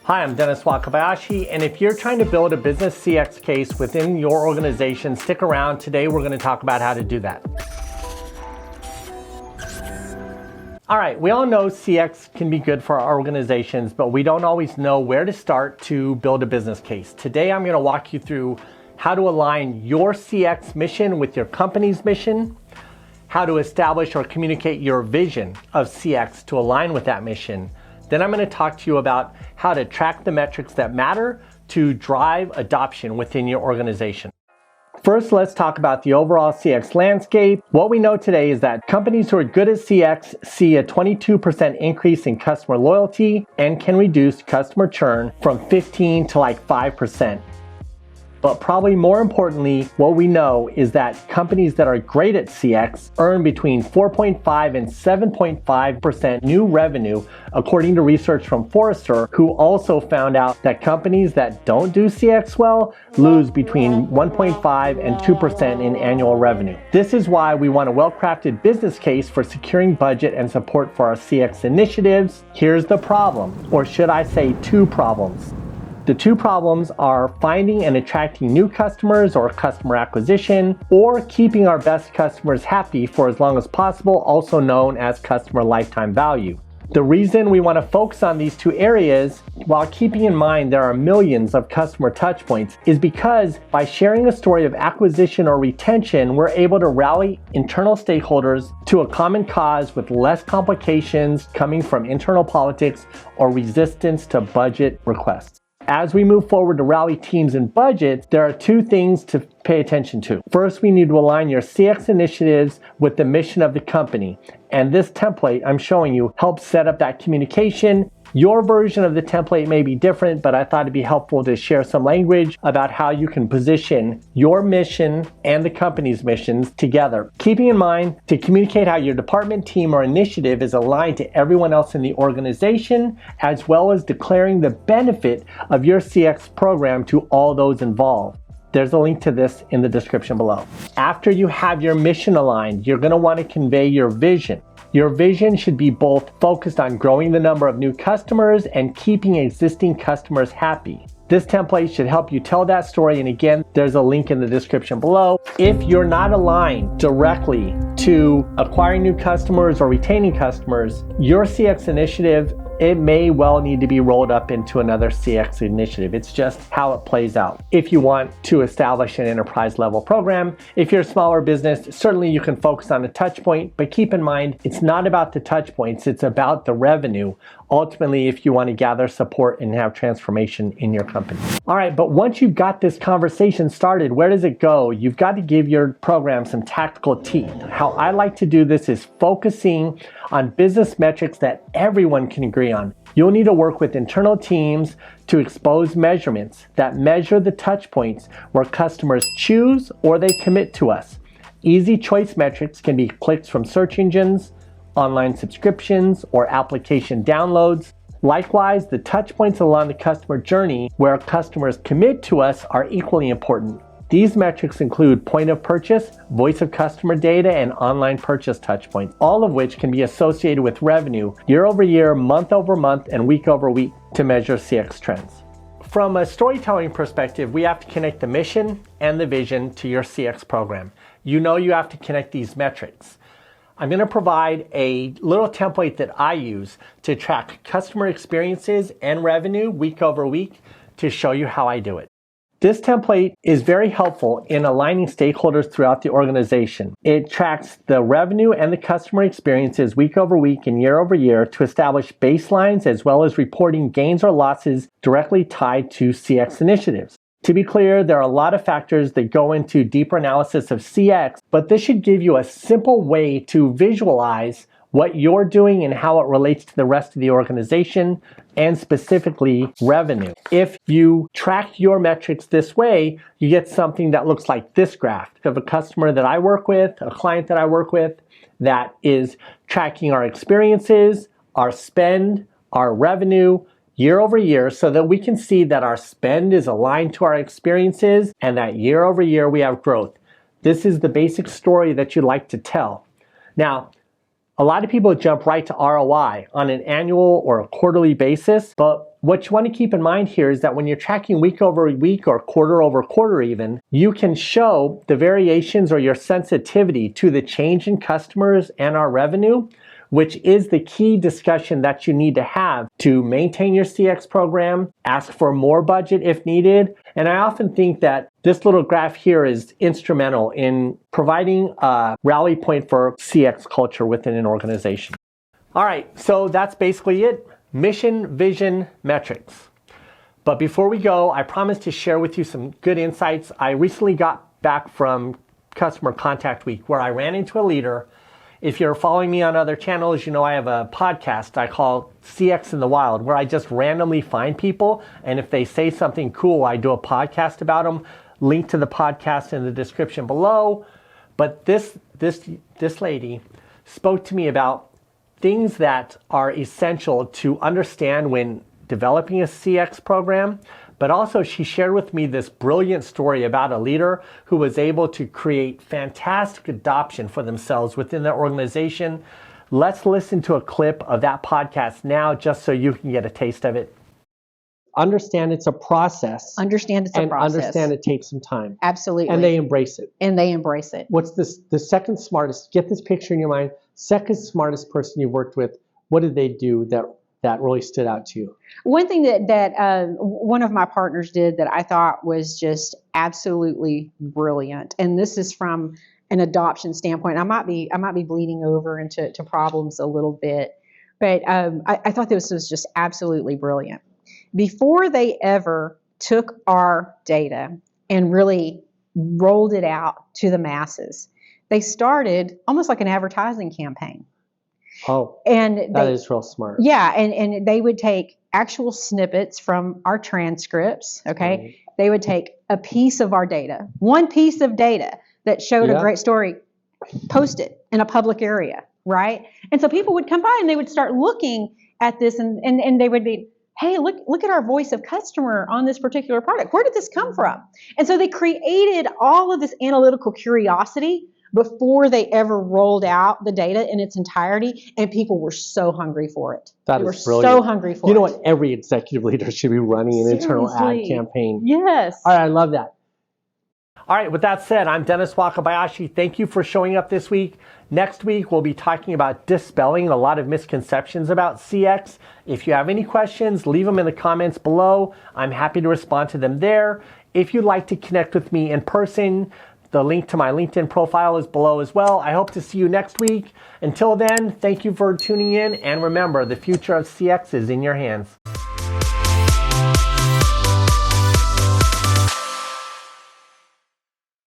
Hi, I'm Dennis Wakabayashi, and if you're trying to build a business CX case within your organization, stick around. Today we're going to talk about how to do that. All right, we all know CX can be good for our organizations, but we don't always know where to start to build a business case. Today I'm going to walk you through how to align your CX mission with your company's mission, how to establish or communicate your vision of CX to align with that mission. Then I'm going to talk to you about how to track the metrics that matter to drive adoption within your organization. First, let's talk about the overall CX landscape. What we know today is that companies who are good at CX see a 22% increase in customer loyalty and can reduce customer churn from 15 to like 5%. But probably more importantly, what we know is that companies that are great at CX earn between 4.5 and 7.5% new revenue, according to research from Forrester, who also found out that companies that don't do CX well lose between 1.5 and 2% in annual revenue. This is why we want a well-crafted business case for securing budget and support for our CX initiatives. Here's the problem, or should I say two problems. The two problems are finding and attracting new customers or customer acquisition, or keeping our best customers happy for as long as possible, also known as customer lifetime value. The reason we want to focus on these two areas, while keeping in mind there are millions of customer touchpoints, is because by sharing a story of acquisition or retention, we're able to rally internal stakeholders to a common cause with less complications coming from internal politics or resistance to budget requests. As we move forward to rally teams and budgets, there are two things to pay attention to. First, we need to align your CX initiatives with the mission of the company. And this template I'm showing you helps set up that communication. Your version of the template may be different, but I thought it'd be helpful to share some language about how you can position your mission and the company's missions together. Keeping in mind to communicate how your department, team, or initiative is aligned to everyone else in the organization, as well as declaring the benefit of your CX program to all those involved. There's a link to this in the description below. After you have your mission aligned, you're going to want to convey your vision. Your vision should be both focused on growing the number of new customers and keeping existing customers happy. This template should help you tell that story, and again, there's a link in the description below. If you're not aligned directly to acquiring new customers or retaining customers, your CX initiative, it may well need to be rolled up into another CX initiative. It's just how it plays out. If you want to establish an enterprise level program, if you're a smaller business, certainly you can focus on a touch point, but keep in mind, it's not about the touch points, it's about the revenue. Ultimately, if you want to gather support and have transformation in your company. All right, but once you've got this conversation started, where does it go? You've got to give your program some tactical teeth. How I like to do this is focusing on business metrics that everyone can agree on. You'll need to work with internal teams to expose measurements that measure the touch points where customers choose or they commit to us. Easy choice metrics can be clicks from search engines, online subscriptions, or application downloads. Likewise, the touch points along the customer journey where customers commit to us are equally important. These metrics include point of purchase, voice of customer data, and online purchase touchpoints, all of which can be associated with revenue year over year, month over month, and week over week to measure CX trends. From a storytelling perspective, we have to connect the mission and the vision to your CX program. You know you have to connect these metrics. I'm going to provide a little template that I use to track customer experiences and revenue week over week to show you how I do it. This template is very helpful in aligning stakeholders throughout the organization. It tracks the revenue and the customer experiences week over week and year over year to establish baselines, as well as reporting gains or losses directly tied to CX initiatives. To be clear, there are a lot of factors that go into deeper analysis of CX, but this should give you a simple way to visualize what you're doing and how it relates to the rest of the organization, and specifically revenue. If you track your metrics this way, you get something that looks like this graph of a customer that I work with, a client that I work with, that is tracking our experiences, our spend, our revenue, year over year, so that we can see that our spend is aligned to our experiences and that year over year we have growth. This is the basic story that you like to tell. Now, a lot of people jump right to ROI on an annual or a quarterly basis, but What you want to keep in mind here is that when you're tracking week over week or quarter over quarter even, you can show the variations or your sensitivity to the change in customers and our revenue, which is the key discussion that you need to have to maintain your CX program, ask for more budget if needed. And I often think that this little graph here is instrumental in providing a rally point for CX culture within an organization. All right, so that's basically it. Mission, vision, metrics. But before we go, I promised to share with you some good insights. I recently got back from Customer Contact Week where I ran into a leader. If you're following me on other channels, you know I have a podcast I call CX in the Wild, where I just randomly find people, and if they say something cool, I do a podcast about them. Link to the podcast in the description below. But this lady spoke to me about things that are essential to understand when developing a CX program, but also she shared with me this brilliant story about a leader who was able to create fantastic adoption for themselves within their organization. Let's listen to a clip of that podcast now, just so you can get a taste of it. Understand it's a process. Understand it's a process. And understand it takes some time. Absolutely. And they embrace it. And they embrace it. What's this? The second smartest, get this picture in your mind, second smartest person you've worked with, what did they do that really stood out to you? One thing that one of my partners did that I thought was just absolutely brilliant, and this is from an adoption standpoint. I might be bleeding over into problems a little bit, but I thought this was just absolutely brilliant. Before they ever took our data and really rolled it out to the masses, they started almost like an advertising campaign. Oh, and that is real smart. Yeah, and they would take actual snippets from our transcripts, okay? Mm-hmm. They would take a piece of our data, one piece of data that showed a great story, post it in a public area, right? And so people would come by and they would start looking at this and they would be, hey, look at our voice of customer on this particular product. Where did this come from? And so they created all of this analytical curiosity before they ever rolled out the data in its entirety, and people were so hungry for it. They were so hungry for it. You know what? Every executive leader should be running an internal ad campaign. Yes. All right, I love that. All right, with that said, I'm Dennis Wakabayashi. Thank you for showing up this week. Next week, we'll be talking about dispelling a lot of misconceptions about CX. If you have any questions, leave them in the comments below. I'm happy to respond to them there. If you'd like to connect with me in person, the link to my LinkedIn profile is below as well. I hope to see you next week. Until then, thank you for tuning in. And remember, the future of CX is in your hands.